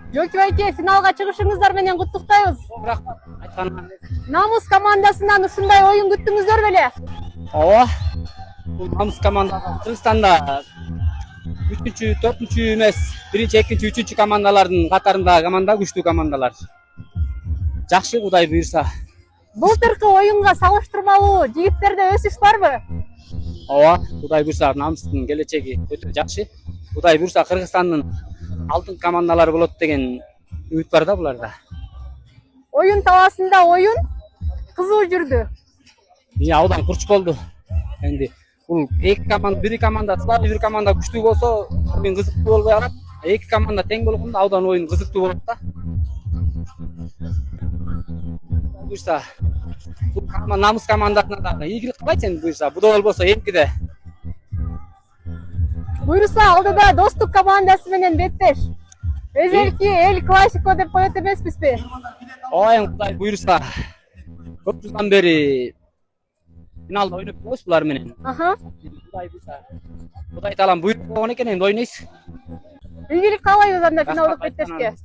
Жөкү байке, финалга чыгышыңыздар менен куттуктайбыз. Рахмат. Айтканыма. Намус командасынан ушундай оюн күттүңүздөр беле? Ооба. Бул Намус командасы Кыргызстанда 3-чү, 4-чү эмес, 1-чи, 2-чү, 3-чү командалардын катарындагы команда, күчтүү командалар. Жакшы, Кудай буйрса. Былтыркы оюнга салыштырмалуу жигиттерде өсүш барбы? Ооба, Кудай буйрса Намустун келечеги өтө жакшы. Кудай буйрса Кыргызстандын алтын командалары болот деген үмүт бар да буларда. Оюн талаасында оюн кызуу жүрдү. Абдан курч болду. Энди бул эки команда, бир команда слабый, бир команда күчтүү болсо, оюн кызыктуу болбой калат. Эки команда тең болгондо абдан оюн кызыктуу болот да. Буйрса, бул Намус командасына да ийгилик кылайт сен буйрса. Бу да болбосо эмкиде. Буйруса алдыда достук командасы менен беттеш. Эзелки эл классико деп коет эмеспизби? Ооба, Кудай буйрса. Көп жылдан бери финалда ойноп жүрөбүз булар менен. Кудай буйрса. Кудай таалам буйруп койгон экен, эми ойнойбуз. Ийгилик каалайбыз анда финалдык беттешке.